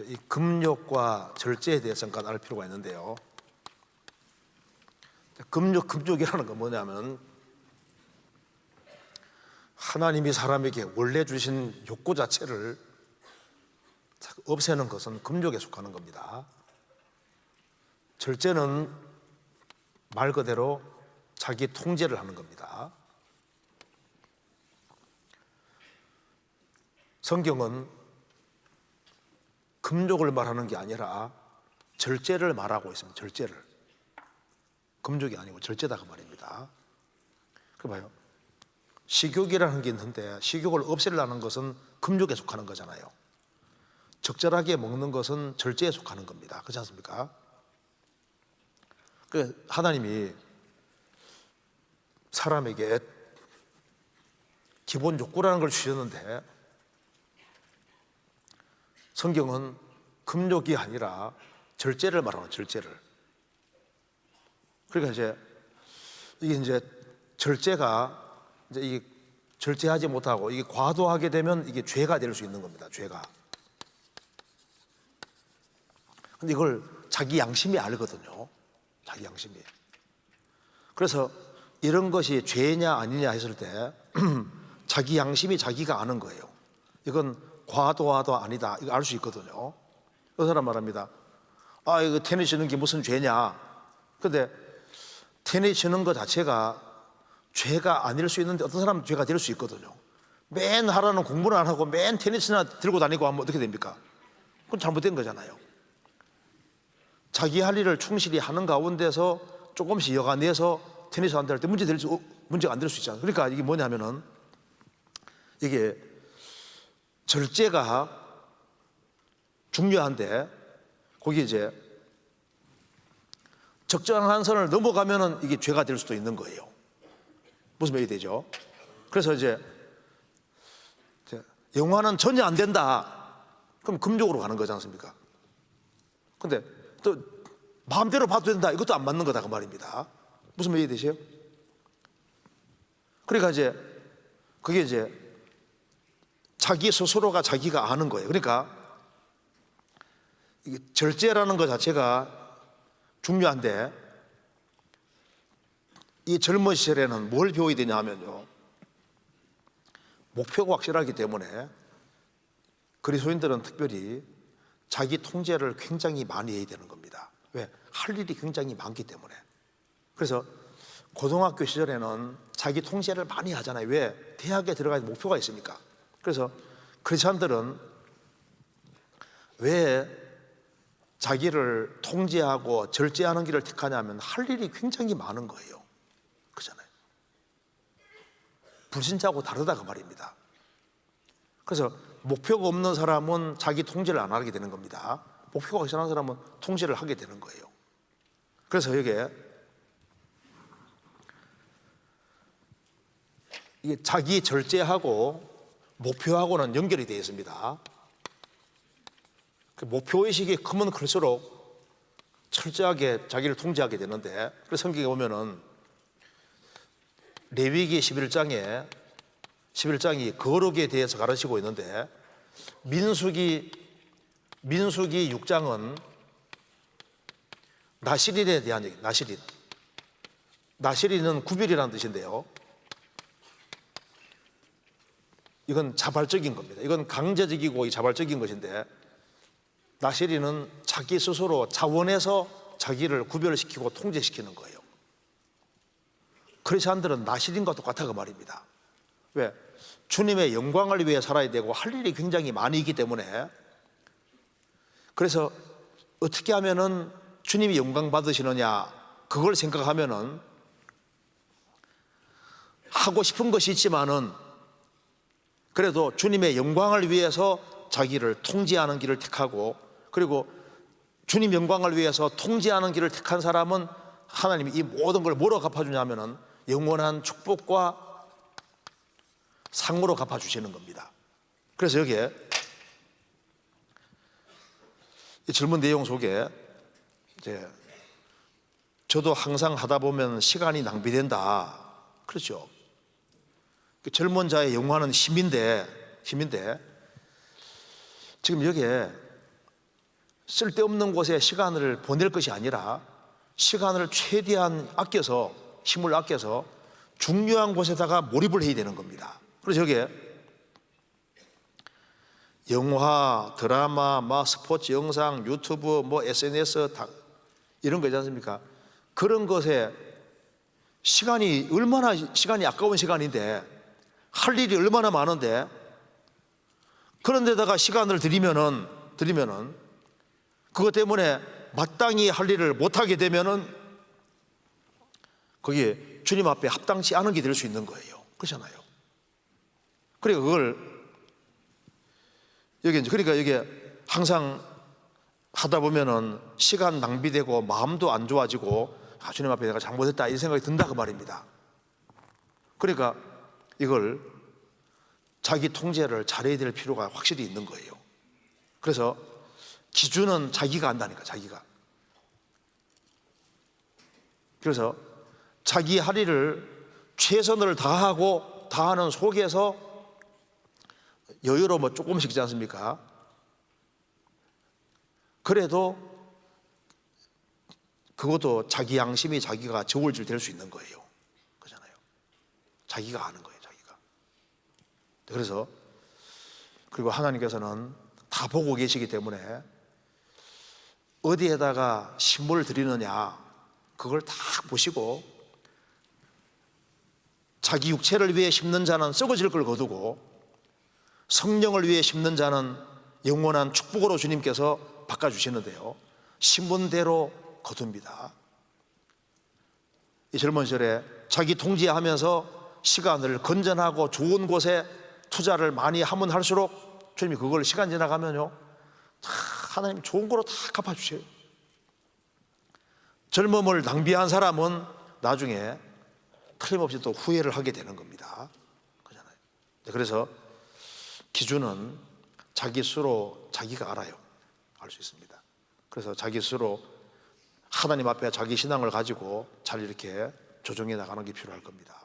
이 금욕과 절제에 대해서 잠깐 알 필요가 있는데요. 금욕이라는 건 뭐냐면 하나님이 사람에게 원래 주신 욕구 자체를 없애는 것은 금욕에 속하는 겁니다. 절제는 말 그대로 자기 통제를 하는 겁니다. 성경은 금욕을 말하는 게 아니라 절제를 말하고 있습니다. 절제를. 금욕이 아니고 절제다 그 말입니다. 그 봐요. 식욕이라는 게 있는데 식욕을 없애려는 것은 금욕에 속하는 거잖아요. 적절하게 먹는 것은 절제에 속하는 겁니다. 그렇지 않습니까? 그 하나님이 사람에게 기본 욕구라는 걸 주셨는데 성경은 금욕이 아니라 절제를 말하는 절제를. 그러니까 이게 절제가 이게 절제하지 못하고 이게 과도하게 되면 이게 죄가 될 수 있는 겁니다. 죄가. 근데 이걸 자기 양심이 알거든요. 자기 양심이. 그래서 이런 것이 죄냐 아니냐 했을 때 자기 양심이 자기가 아는 거예요. 이건 과도하도 아니다. 이거 알 수 있거든요. 그 사람 말합니다. 아, 이거 테니스 치는 게 무슨 죄냐. 근데 테니스 치는 것 자체가 죄가 아닐 수 있는데 어떤 사람은 죄가 될 수 있거든요. 맨 하라는 공부는 안 하고 맨 테니스나 들고 다니고 하면 어떻게 됩니까? 그건 잘못된 거잖아요. 자기 할 일을 충실히 하는 가운데서 조금씩 여간해서 테니스 한다 할 때 문제가 안 될 수 있잖아요. 그러니까 이게 뭐냐면은 이게 절제가 중요한데 거기 적정한 선을 넘어가면은 이게 죄가 될 수도 있는 거예요. 무슨 말이 되죠? 그래서 영화는 전혀 안 된다. 그럼 금욕으로 가는 거지 않습니까? 근데 또 마음대로 봐도 된다. 이것도 안 맞는 거다 그 말입니다. 무슨 말이 되세요? 그러니까 그게 자기 스스로가 자기가 아는 거예요. 그러니까 이게 절제라는 것 자체가 중요한데 이 젊은 시절에는 뭘 배워야 되냐 하면요, 목표가 확실하기 때문에 그리스도인들은 특별히 자기 통제를 굉장히 많이 해야 되는 겁니다. 왜? 할 일이 굉장히 많기 때문에. 그래서 고등학교 시절에는 자기 통제를 많이 하잖아요. 왜? 대학에 들어가야 목표가 있으니까. 그래서 크리스찬들은 왜 자기를 통제하고 절제하는 길을 택하냐면 할 일이 굉장히 많은 거예요. 그렇잖아요. 불신자하고 다르다 그 말입니다. 그래서 목표가 없는 사람은 자기 통제를 안 하게 되는 겁니다. 목표가 확실한 사람은 통제를 하게 되는 거예요. 그래서 이게 자기 절제하고 목표하고는 연결이 되어 있습니다. 그 목표의식이 크면 클수록 철저하게 자기를 통제하게 되는데, 그래서 성경에 보면은 레위기 11장이 거룩에 대해서 가르치고 있는데 민수기 6장은 나실인에 대한 얘기. 나실인은 구별이라는 뜻인데요, 이건 자발적인 겁니다. 이건 강제적이고 자발적인 것인데 나실인은 자기 스스로 자원해서 자기를 구별시키고 통제시키는 거예요. 크리스찬들은 나실인과 똑같아 그 말입니다. 왜? 주님의 영광을 위해 살아야 되고 할 일이 굉장히 많이 있기 때문에. 그래서 어떻게 하면은 주님이 영광 받으시느냐, 그걸 생각하면은 하고 싶은 것이 있지만은 그래도 주님의 영광을 위해서 자기를 통제하는 길을 택하고, 그리고 주님 영광을 위해서 통제하는 길을 택한 사람은 하나님이 이 모든 걸 뭐로 갚아주냐면은 영원한 축복과 상으로 갚아주시는 겁니다. 그래서 여기에 이 질문 내용 속에 저도 항상 하다 보면 시간이 낭비된다. 그렇죠. 젊은 자의 영화는 힘인데 지금 여기에 쓸데없는 곳에 시간을 보낼 것이 아니라 시간을 최대한 아껴서, 힘을 아껴서 중요한 곳에다가 몰입을 해야 되는 겁니다. 그래서 저게 영화, 드라마, 스포츠 영상, 유튜브, SNS 이런 거 있지 않습니까? 그런 것에 얼마나 시간이 아까운 시간인데, 할 일이 얼마나 많은데, 그런 데다가 시간을 들이면은 그것 때문에 마땅히 할 일을 못하게 되면은 그게 주님 앞에 합당치 않은 게 될 수 있는 거예요. 그렇잖아요. 그러니까 그러니까 이게 항상 하다 보면은 시간 낭비되고 마음도 안 좋아지고, 주님 앞에 내가 잘못했다 이 생각이 든다 그 말입니다. 그러니까 이걸 자기 통제를 잘해야 될 필요가 확실히 있는 거예요. 그래서 기준은 자기가 한다니까, 자기가. 그래서 자기 할 일을 최선을 다하는 속에서 여유로 조금씩 있지 않습니까? 그래도 그것도 자기 양심이 자기가 저울질 될 수 있는 거예요. 그렇잖아요. 자기가 아는 거예요, 자기가. 그래서 그리고 하나님께서는 다 보고 계시기 때문에 어디에다가 심을 들이느냐 그걸 다 보시고, 자기 육체를 위해 심는 자는 썩어질 걸 거두고 성령을 위해 심는 자는 영원한 축복으로 주님께서 바꿔주시는데요, 심은 대로 거둡니다. 이 젊은 시절에 자기 통제하면서 시간을 건전하고 좋은 곳에 투자를 많이 하면 할수록 주님이 그걸 시간 지나가면요 하나님 좋은 거로 다 갚아주세요. 젊음을 낭비한 사람은 나중에 틀림없이 또 후회를 하게 되는 겁니다. 그렇잖아요. 그래서 기준은 자기 스스로 자기가 알아요. 알 수 있습니다. 그래서 자기 스스로 하나님 앞에 자기 신앙을 가지고 잘 이렇게 조정해 나가는 게 필요할 겁니다.